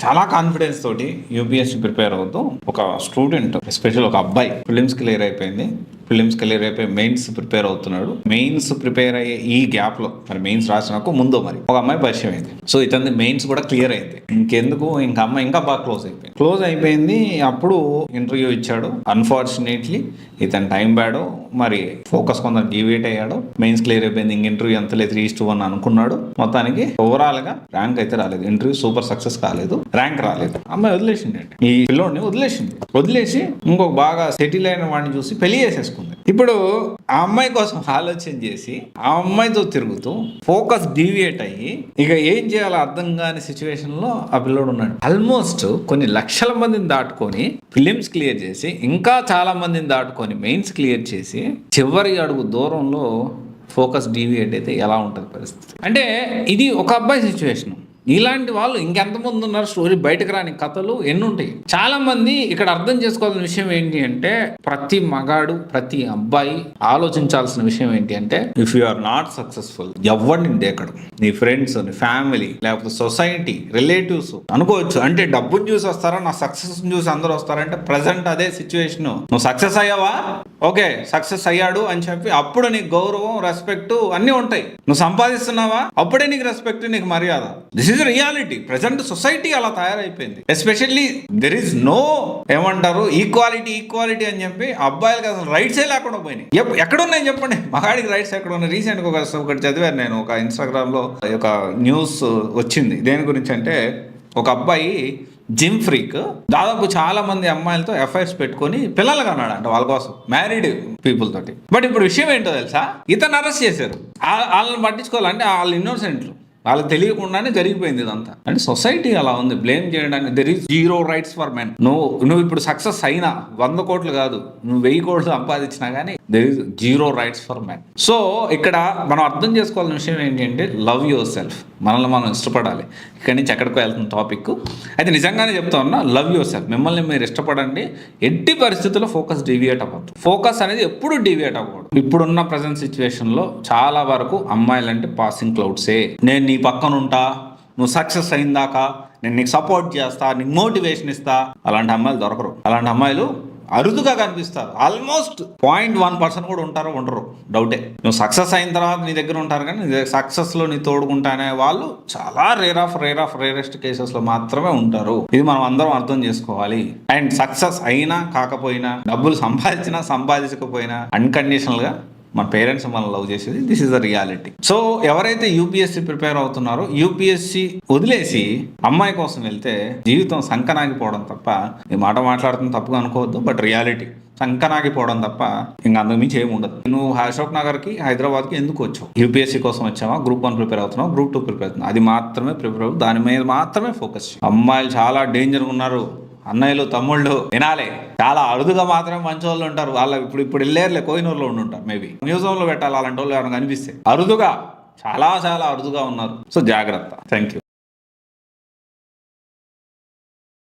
చాలా కాన్ఫిడెన్స్ తోటి UPSC prepare అవుతూ ఒక స్టూడెంట్, ఎస్పెషల్ ఒక అబ్బాయి ఫిలిమ్స్ క్లియర్ అయిపోయింది. ఫిలిమ్స్ క్లియర్ అయిపోయి మెయిన్స్ ప్రిపేర్ అవుతున్నాడు. మెయిన్స్ ప్రిపేర్ అయ్యే ఈ గ్యాప్ లో మరి మెయిన్స్ రాసినాక ముందు మరి ఒక అమ్మాయి పరిచయం అయింది. సో ఇతని మెయిన్స్ కూడా క్లియర్ అయింది. ఇంకెందుకు, ఇంకా అమ్మాయి ఇంకా బాగా క్లోజ్ అయిపోయింది. అప్పుడు ఇంటర్వ్యూ ఇచ్చాడు. అన్ఫార్చునేట్లీ ఇతని టైం బ్యాడ్, మరి ఫోకస్ కొంత డివియేట్ అయ్యాడు. మెయిన్స్ క్లియర్ అయిపోయింది, ఇంక ఇంటర్వ్యూ ఎంత లేదు 3:1 అనుకున్నాడు. మొత్తానికి ఓవరాల్ గా ర్యాంక్ అయితే రాలేదు. ఇంటర్వ్యూ సూపర్ సక్సెస్ కాలేదు, ర్యాంక్ రాలేదు. అమ్మాయి వదిలేసింది, ఈ పిల్లోడిని వదిలేసి ఇంకొక బాగా సెటిల్ అయిన వాడిని చూసి పెళ్లి చేసేసుకుంది. ఇప్పుడు ఆ అమ్మాయి కోసం ఆలోచన చేసి ఆ అమ్మాయితో తిరుగుతూ ఫోకస్ డీవియేట్ అయ్యి ఇక ఏం చేయాలో అర్థం కాని సిచ్యువేషన్ లో ఆ పిల్లోడు ఉన్నాడు. ఆల్మోస్ట్ కొన్ని లక్షల మందిని దాటుకొని ఫిలిమ్స్ క్లియర్ చేసి, ఇంకా చాలా మందిని దాటుకొని మెయిన్స్ క్లియర్ చేసి, చివరి అడుగు దూరంలో ఫోకస్ డీవియేట్ అయితే ఎలా ఉంటుంది పరిస్థితి? అంటే ఇది ఒక అబ్బాయి సిచ్యువేషన్. ఇలాంటి వాళ్ళు ఇంకెంతమంది ఉన్నారు? స్టోరీ బయటకు రాని కథలు ఎన్ని ఉంటాయి. చాలా మంది ఇక్కడ అర్థం చేసుకోవాల్సిన విషయం ఏంటి అంటే, ప్రతి మగాడు, ప్రతి అబ్బాయి ఆలోచించాల్సిన విషయం ఏంటి అంటే, if you are not successful, ఎవరిని దేకడు. నీ ఫ్రెండ్స్, నీ ఫ్యామిలీ, లేకపోతే సొసైటీ, రిలేటివ్స్ అనుకోవచ్చు. అంటే డబ్బుని చూసి వస్తారా, నా సక్సెస్ చూసి అందరూ వస్తారంటే ప్రజెంట్ అదే సిచ్యువేషన్. నువ్వు సక్సెస్ అయ్యావా, ఓకే సక్సెస్ అయ్యాడు అని చెప్పి అప్పుడు నీకు గౌరవం, రెస్పెక్ట్ అన్నీ ఉంటాయి. నువ్వు సంపాదిస్తున్నావా, అప్పుడే నీకు రెస్పెక్ట్, నీకు మర్యాద. This is reality. Present society అలా తయారైపోయింది. ఎస్పెషల్లీ దెర్ ఈజ్ నో ఏమంటారు ఈక్వాలిటీ అని చెప్పి అబ్బాయిలకి అసలు రైట్సే లేకుండా పోయినాయి. ఎక్కడున్నాయి చెప్పండి, మగాడికి రైట్స్ ఎక్కడ ఉన్నాయి? రీసెంట్ గా ఒకటి చదివాను నేను, ఒక ఇన్స్టాగ్రామ్ లో ఒక న్యూస్ వచ్చింది. దేని గురించి అంటే, ఒక అబ్బాయి జిమ్ ఫ్రీక్ దాదాపు చాలా మంది అమ్మాయిలతో ఎఫ్ఐఆర్స్ పెట్టుకొని పిల్లలు కన్నాడు అంటే వాళ్ళ కోసం, మ్యారీడ్ పీపుల్ తోటి. బట్ ఇప్పుడు విషయం ఏంటో తెలుసా, ఇతను అరెస్ట్ చేశారు. వాళ్ళని పట్టించుకోవాలంటే వాళ్ళు ఇన్నోసెంట్లు, వాళ్ళకి తెలియకుండానే జరిగిపోయింది ఇదంతా. అంటే సొసైటీ అలా ఉంది. బ్లేమ్ చేయడానికి there is 0 rights for men. నువ్వు ఇప్పుడు సక్సెస్ అయినా 100 కోట్లు కాదు, నువ్వు 1000 కోట్లు సంపాదించినా కానీ there is 0 rights for men. So ఇక్కడ మనం అర్థం చేసుకోవాల్సిన విషయం ఏంటి అంటే, లవ్ యువర్ సెల్ఫ్. మనల్ని మనం ఇష్టపడాలి. ఇక్కడి నుంచి ఎక్కడికి వెళ్తున్న టాపిక్ అయితే నిజంగానే చెప్తా ఉన్నా, లవ్ యువర్ సెల్ఫ్. మిమ్మల్ని మీరు ఇష్టపడండి. ఎట్టి పరిస్థితుల్లో ఫోకస్ డీవియేట్ అవ్వద్దు. ఫోకస్ అనేది ఎప్పుడు డీవియేట్ అవ్వకూడదు. ఇప్పుడున్న ప్రజెంట్ సిచ్యువేషన్లో చాలా వరకు అమ్మాయిలంటే పాసింగ్ క్లౌడ్సే. నేను నీ పక్కన ఉంటా, నువ్వు సక్సెస్ అయిందాకా నేను నీకు సపోర్ట్ చేస్తా, నీకు మోటివేషన్ ఇస్తా. అలాంటి అమ్మాయిలు దొరకరు. అలాంటి అమ్మాయిలు అరుదుగా కనిపిస్తారు. ఆల్మోస్ట్ 0.1% కూడా ఉండరు, డౌటే. నువ్వు సక్సెస్ అయిన తర్వాత నీ దగ్గర ఉంటారు, కానీ సక్సెస్లో నీ తోడుకుంటానే వాళ్ళు చాలా రేరెస్ట్ కేసెస్లో మాత్రమే ఉంటారు. ఇది మనం అందరం అర్థం చేసుకోవాలి. అండ్ సక్సెస్ అయినా కాకపోయినా, డబ్బులు సంపాదించినా సంపాదించకపోయినా, అన్కండిషనల్గా మన పేరెంట్స్ మనం లవ్ చేసేది. This is the reality. So ఎవరైతే యూపీఎస్సీ ప్రిపేర్ అవుతున్నారో, యూపీఎస్సీ వదిలేసి అమ్మాయి కోసం వెళ్తే జీవితం సంకనాగిపోవడం తప్ప, ఈ మాట మాట్లాడుతున్న తప్పుగా అనుకోవద్దు, బట్ రియాలిటీ సంకనాగిపోవడం తప్ప ఇంకా అంతకు మించి ఏమి ఉండదు. నువ్వు అశోక్ నగర్కి, హైదరాబాద్కి ఎందుకు వచ్చావు? యూపీఎస్సీ కోసం వచ్చావా? Group 1 ప్రిపేర్ అవుతున్నావు, Group 2 ప్రిపేర్ అవుతున్నావు, అది మాత్రమే ప్రిపేర్ అవ్వు. దాని మీద మాత్రమే ఫోకస్. అమ్మాయిలు చాలా డేంజర్గా ఉన్నారు. అన్నయ్యలు, తమ్ముళ్ళు వినాలి. చాలా అరుదుగా మాత్రమే మంచి వాళ్ళు ఉంటారు. వాళ్ళ ఇప్పుడు వెళ్ళేరులే, కోహినూరులో ఉంటారు. మేబీ మ్యూజియంలో పెట్టాలి అలాంటి వాళ్ళు ఎవరైనా కనిపిస్తే. అరుదుగా, చాలా అరుదుగా ఉన్నారు. సో జాగ్రత్త. Thank you.